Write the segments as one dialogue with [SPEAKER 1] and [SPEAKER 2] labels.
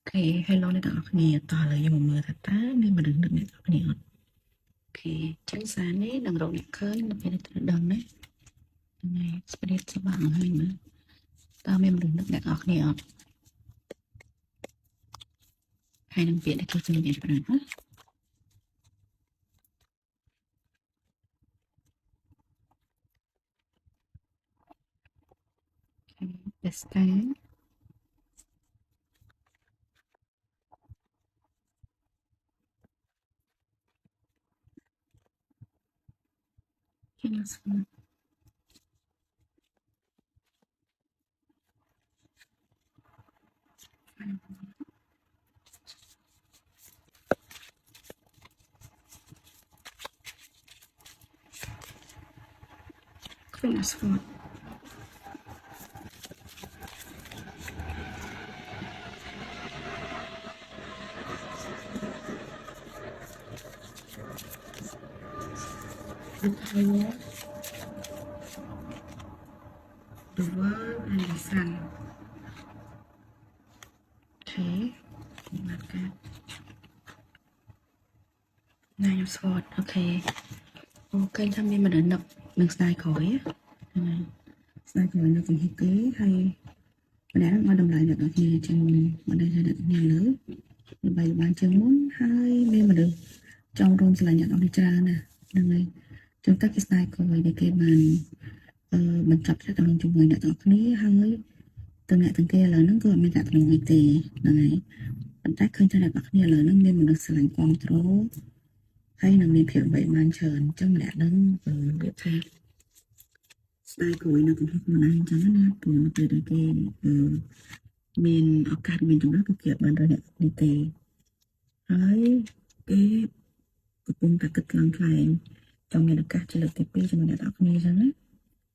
[SPEAKER 1] Okay, hello អ្នកទាំងអស់គ្នាតោះឥឡូវយើងមកមើលថាតើមានមនុស្សនឹកអ្នកទាំងអស់គ្នាអត់អូខេចឹងសារនេះនឹងរកអ្នកឃើញនៅពេលនេះត្រូវដឹងណាថ្ងៃស្ព្រីតសបាបង្ហាញមើលតើមានមនុស្សនឹកអ្នកទាំងអស់គ្នាអត់ហើយនឹងពាក្យដែលគេជួយអ្នកប្រាណណា best time គេនឹងស្គាល់គេនឹងស្គាល់ហើយ the world and the sun អូខេមកកាណាខ្ញុំស្គាល់អូខេអូឃើញថាមានមនុស្សនឹកនឹងស្ដាយក្រោយហ្នឹងស្ដាយក្រោយនៅចំហិគេហើយម្នាក់ហ្នឹងឲ្យតម្លៃអ្នកទាំងគ្នាជាងមិនដឹងថាអ្នកទាំងគ្នាលើល្បីល្បាញជាងមុនហើយមានមនុស្សចង់រួមឆ្លាញ់អ្នកទាំងនេះច្រើនណាស់ហ្នឹងហើយចឹងតែគេស្ដាយក្រោយដែលគេបានបញ្ចប់ចិត្តនឹងជាមួយអ្នកទាំងគ្នាហើយទាំងអ្នកទាំងគេឥឡូវហ្នឹងគឺអត់មានអ្នកទាំងអីទេហ្នឹងហើយប៉ុន្តែឃើញថាអ្នកទាំងគ្នាឥឡូវហ្នឹងមានមនុស្សឆ្លាញ់គ្រប់គ្រងហើយនឹងមានភាពល្បីល្បាញច្រើនអញ្ចឹងម្នាក់ហ្នឹងវាថាស្ដាយក្រោយនៅក្នុងខ្លួនឯងអញ្ចឹងណាព្រោះនៅពេលដែលគេមានឱកាសមានចំណុចគឺគេបានរកអ្នកនេះទេហើយគេកំពុងតែគិតខ្លាំងខ្លែងចង់មានឱកាសជាលើកទី2ជាមួយអ្នកទាំងគ្នាអញ្ចឹងណា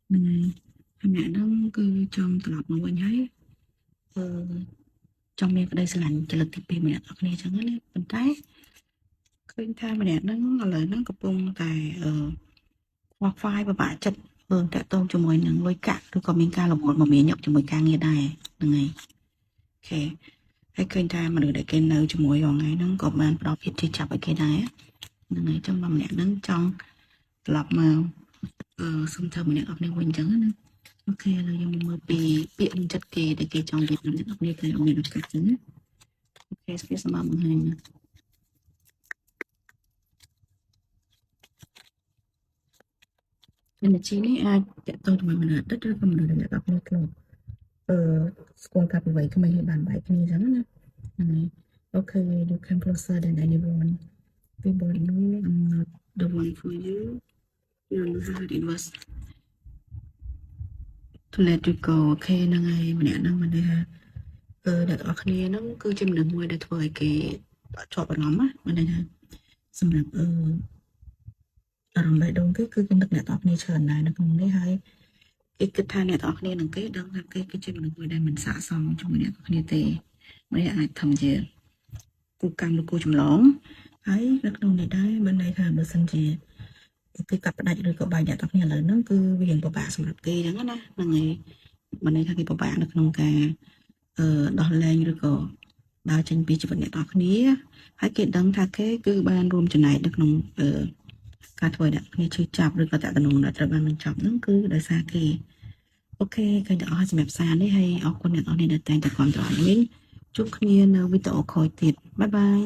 [SPEAKER 1] ហ្នឹងហើយហើយអ្នកហ្នឹងគឺចង់ត្រឡប់មកវិញហើយចង់មានក្តីស្រឡាញ់ជាលើកទី2ម្នាក់ទាំងគ្នាអញ្ចឹងណាប៉ុន្តែឃើញថាម្នាក់ហ្នឹងឥឡូវហ្នឹងកំពុងតែខ្វល់ខ្វាយពិបាកចិត្តតាក់ទងជាមួយនឹងលុយកាក់ឬក៏មានការរវល់មមាញឹកជាមួយការងារដែរហ្នឹងហើយអូខេហើយឃើញថាមនុស្សដែលគេនៅជាមួយរងថ្ងៃហ្នឹងក៏បានផ្ដល់ភាពជឿចាប់ឲ្យគេដែរហ្នឹងហើយចឹងម្នាក់ហ្នឹងចង់ត្រឡប់មកសុំធ្វើម្នាក់អស់គ្នាវិញអញ្ចឹងណាអូខេឥឡូវយើងមកមើលពីពាក្យនឹងចិត្តគេដែលគេចង់និយាយម្នាក់អស់គ្នាតែអត់មានឱកាសចឹងណាអូខេស្ពាសសម្រាប់បង្ហាញណាenergy នេះអាចតាក់ទងជាមួយមនុស្សទឹកឬក៏មនុស្សដែលអ្នកទាំងគ្នាខ្លួនស្គាល់កាលពីវ័យក្មេងហើយបានបែកគ្នាអញ្ចឹងណាហ្នឹងហើយអូខេ you come closer than anyone people know I'm not the one for you you know how it was to let you go អូខេហ្នឹងហើយម្នាក់ហ្នឹងមិនដឹងថាអ្នកទាំងអស់គ្នាហ្នឹងគឺជាមនុស្សមួយដែលធ្វើឲ្យគេជាប់អារម្មណ៍ណាមិនដឹងថាសម្រាប់អារម្មណ៍បេះដូងគេគឺគេនឹកអ្នកទាំងអស់គ្នាច្រើនដែរនៅក្នុងនេះហើយគេគិតថាអ្នកទាំងអស់គ្នានឹងគេដឹងថាគេគឺជាមនុស្សមួយដែលមិនស័ក្តិសមជាមួយអ្នកទាំងគ្នាទេមិនអាចធ្វើជាគូកម្មឬគូចម្លងហើយនៅក្នុងនេះដែរមិនន័យថាបើសិនជាគេកាត់ផ្ដាច់ឬក៏បែកអ្នកទាំងគ្នាឥឡូវហ្នឹងគឺវាពិបាកសម្រាប់គេអញ្ចឹងណាហ្នឹងហើយមិនន័យថាគេពិបាកនៅក្នុងការដោះលែងឬក៏ដើរចេញពីជីវិតអ្នកទាំងគ្នាហើយគេដឹងថាគេគឺបានរួមចំណែកនៅក្នុងការធ្វើអ្នកគ្នាឈឺចាប់ឬក៏តតំណងដែលត្រូវបានបញ្ចប់ហ្នឹងគឺដោយសារគេអូខេឃើញទាំងអស់សម្រាប់សារនេះហើយអរគុណអ្នកនរនេះដែលតែងតែគ្រប់គ្រងវិញជួបគ្នានៅវីដេអូក្រោយទៀតបាយបាយ